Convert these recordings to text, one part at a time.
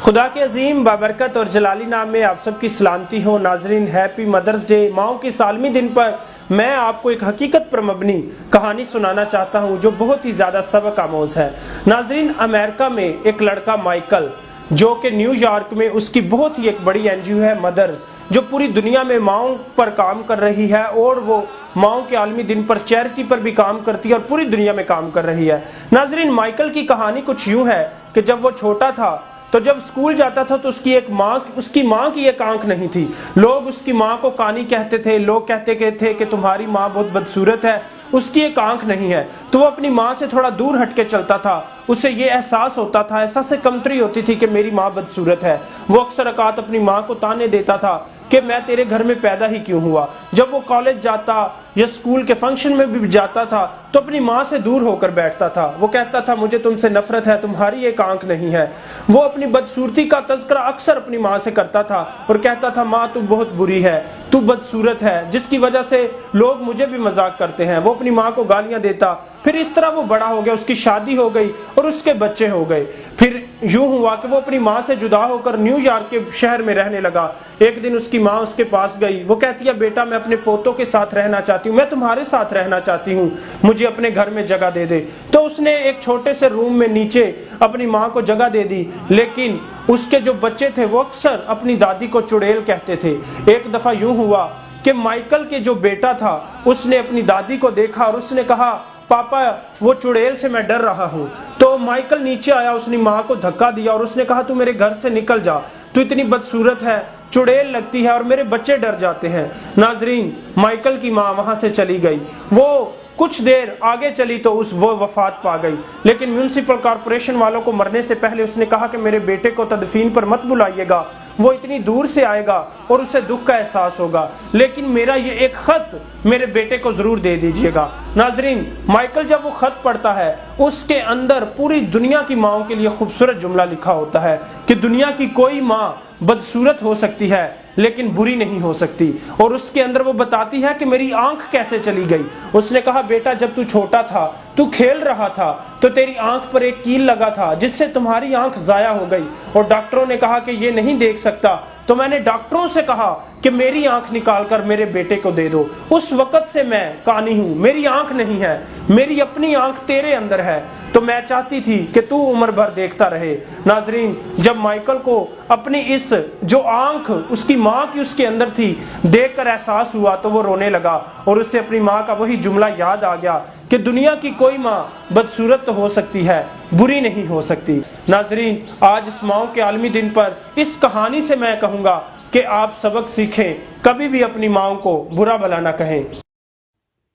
खुदा के अजीम बाबरकत और जलाली नाम में आप सबकी सलामती हो। नाजरीन, हैप्पी मदर्स डे। माओ के सालमी दिन पर मैं आपको एक हकीकत पर मबनी कहानी सुनाना चाहता हूँ जो बहुत ही ज़्यादा सबक आमोज है। नाजरीन, अमेरिका में एक लड़का माइकल जो कि न्यूयॉर्क में उसकी बहुत ही एक बड़ी एनजीओ है मदर्स, जो पूरी दुनिया में माओ पर काम कर रही है और वो माओ के आलमी दिन पर चैरिटी पर भी काम करती है और पूरी दुनिया में काम कर रही है। नाजरीन, माइकल की कहानी कुछ यूँ है कि जब वो छोटा था तो जब स्कूल जाता था तो उसकी माँ की एक आंख नहीं थी। लोग उसकी माँ को कानी कहते थे, लोग कहते थे कि तुम्हारी माँ बहुत बदसूरत है, उसकी एक आंख नहीं है। तो वो अपनी माँ से थोड़ा दूर हटके चलता था। उसे ये एहसास होता था, एहसास कमतरी होती थी कि मेरी माँ बदसूरत है। वो अक्सर औकात अपनी माँ को ताने देता था कि मैं तेरे घर में पैदा ही क्यों हुआ। जब वो कॉलेज जाता या स्कूल के फंक्शन में भी जाता था तो अपनी माँ से दूर होकर बैठता था। वो कहता था मुझे तुमसे नफरत है, तुम्हारी एक आंख नहीं है। वो अपनी बदसूरती का तज़किरा अक्सर अपनी माँ से करता था और कहता था माँ तू बहुत बुरी है, तू बदसूरत है, जिसकी वजह से लोग मुझे भी मजाक करते हैं। वो अपनी माँ को गालियां देता। फिर इस तरह वो बड़ा हो गया, उसकी शादी हो गई और उसके बच्चे हो गए। फिर यूं हुआ कि वो अपनी माँ से जुदा होकर न्यूयॉर्क के शहर में रहने लगा। एक दिन उसकी माँ उसके पास गई। वो कहती है बेटा मैं अपने पोतों के साथ रहना चाहती हूँ, मैं तुम्हारे साथ रहना चाहती हूँ, मुझे अपने घर में जगह दे दे। तो उसने एक छोटे से रूम में नीचे अपनी माँ को जगह दे दी। लेकिन उसके जो बच्चे थे वो अक्सर अपनी दादी को चुड़ैल कहते थे। एक दफा यूं हुआ कि माइकल के जो बेटा था उसने अपनी दादी को देखा और उसने कहा पापा वो चुड़ैल से मैं डर रहा हूँ। तो माइकल नीचे आया, उसने माँ को धक्का दिया और उसने कहा तू मेरे घर से निकल जा, तू इतनी बदसूरत है, चुड़ैल लगती है और मेरे बच्चे डर जाते हैं। नाजरीन, माइकल की माँ वहां से चली गई। वो कुछ देर आगे चली तो वो वफात पा गई। लेकिन म्यूनिसिपल कॉर्पोरेशन वालों को मरने से पहले उसने कहा कि मेरे बेटे को तदफीन पर मत बुलाइएगा, वो इतनी दूर से आएगा और उसे दुख का एहसास होगा, लेकिन मेरा ये एक खत मेरे बेटे को जरूर दे दीजिएगा। नाजरीन, माइकल जब वो खत पढ़ता है उसके अंदर पूरी दुनिया की माओं के लिए खूबसूरत जुमला लिखा होता है कि दुनिया की कोई माँ बदसूरत हो सकती है लेकिन बुरी नहीं हो सकती। और उसके अंदर वो बताती है कि मेरी आंख कैसे चली गई। उसने कहा बेटा जब तू छोटा था, तू खेल रहा था तो तेरी आंख पर एक कील लगा था जिससे तुम्हारी आंख जाया हो गई और डॉक्टरों ने कहा कि ये नहीं देख सकता। तो मैंने डॉक्टरों से कहा कि मेरी आंख निकाल कर मेरे बेटे को दे दो। उस वक्त से मैं कानी हूँ, मेरी आंख नहीं है, मेरी अपनी आंख तेरे अंदर है, तो मैं चाहती थी कि तू उम्र भर देखता रहे। नाजरीन, जब माइकल को अपनी इस जो आंख उसकी माँ की उसके अंदर थी देखकर एहसास हुआ तो वो रोने लगा और उससे अपनी माँ का वही जुमला याद आ गया कि दुनिया की कोई माँ बदसूरत तो हो सकती है, बुरी नहीं हो सकती। नाजरीन, आज इस माओ के आलमी दिन पर इस कहानी से मैं कहूँगा कि आप सबक सीखें, कभी भी अपनी माओ को बुरा भला ना कहें।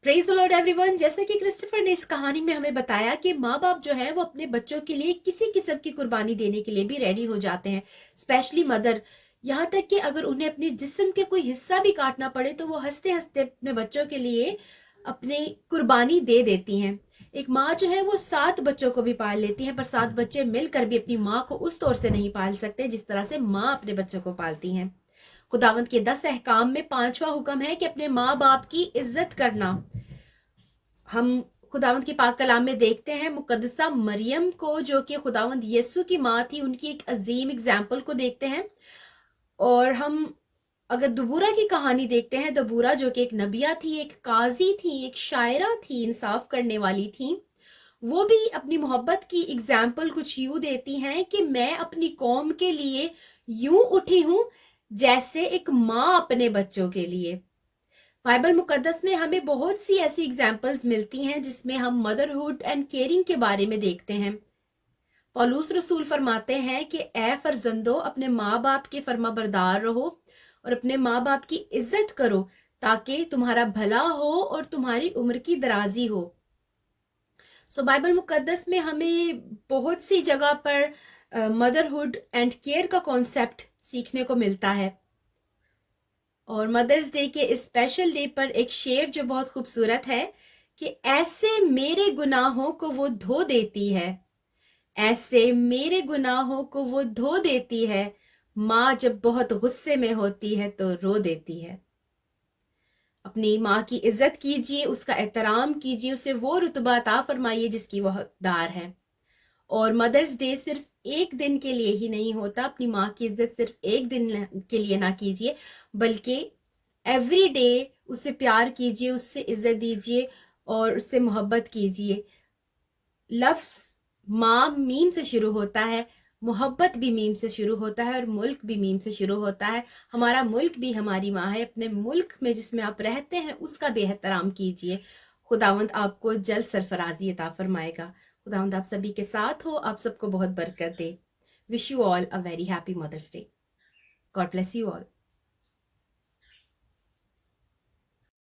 Praise the Lord everyone. जैसे कि क्रिस्टोफर ने इस कहानी में हमें बताया कि माँ बाप जो है वो अपने बच्चों के लिए किसी किस्म की कुर्बानी देने के लिए भी रेडी हो जाते हैं, स्पेशली मदर। यहाँ तक कि अगर उन्हें अपने जिस्म के कोई हिस्सा भी काटना पड़े तो वो हंसते हंसते अपने बच्चों के लिए अपनी कुर्बानी दे देती हैं। एक माँ जो है वो 7 बच्चों को भी पाल लेती है, पर 7 बच्चे मिलकर भी अपनी माँ को उस तौर से नहीं पाल सकते जिस तरह से माँ अपने बच्चों को पालती हैं। खुदावंद के 10 अहकाम में 5वां हुक्म है कि अपने माँ बाप की इज्जत करना। हम खुदावंद की पाक कलाम में देखते हैं मुकद्दसा मरियम को, जो कि खुदावंद यीशु की माँ थी, उनकी एक अजीम एग्जाम्पल को देखते हैं। और हम अगर दबूरा की कहानी देखते हैं, दबूरा जो कि एक नबिया थी, एक काजी थी, एक शायरा थी, इंसाफ करने वाली थी, वो भी अपनी मोहब्बत की एग्जाम्पल कुछ यूं देती हैं कि मैं अपनी कौम के लिए यूं उठी हूं जैसे एक माँ अपने बच्चों के लिए। बाइबल मुकद्दस में हमें बहुत सी ऐसी एग्जाम्पल्स मिलती हैं जिसमें हम मदरहुड एंड केयरिंग के बारे में देखते हैं। पौलुस रसूल फरमाते हैं कि ए फरजंदो अपने माँ बाप के फर्माबरदार रहो और अपने माँ बाप की इज्जत करो ताकि तुम्हारा भला हो और तुम्हारी उम्र की दराजी हो। बाइबल मुकद्दस में हमें बहुत सी जगह पर मदरहुड एंड केयर का कॉन्सेप्ट सीखने को मिलता है। और मदर्स डे के इस स्पेशल डे पर एक शेर जो बहुत खूबसूरत है कि ऐसे मेरे गुनाहों को वो धो देती है, ऐसे मेरे गुनाहों को वो धो देती है, माँ जब बहुत गुस्से में होती है तो रो देती है। अपनी माँ की इज्जत कीजिए, उसका एहतराम कीजिए, उसे वो रुतबा अता फरमाइए जिसकी वो हकदार है। और मदर्स डे सिर्फ ایک دن کے لیے ہی نہیں ہوتا. اپنی ماں کی عزت صرف ایک دن کے لیے نہ کیجیے بلکہ ایوری ڈے اس سے پیار کیجیے, اس سے عزت دیجیے اور اس سے محبت کیجیے. لفظ ماں میم سے شروع ہوتا ہے, محبت بھی میم سے شروع ہوتا ہے, اور ملک بھی میم سے شروع ہوتا ہے. ہمارا ملک بھی ہماری ماں ہے. اپنے ملک میں جس میں آپ رہتے ہیں اس کا بھی احترام کیجیے. خداوند آپ کو جلد سرفرازی عطا فرمائے گا. خداوند آپ سبھی کے ساتھ ہو, آپ سب کو بہت برکت دے. Wish you all a very happy Mother's Day. God bless you all.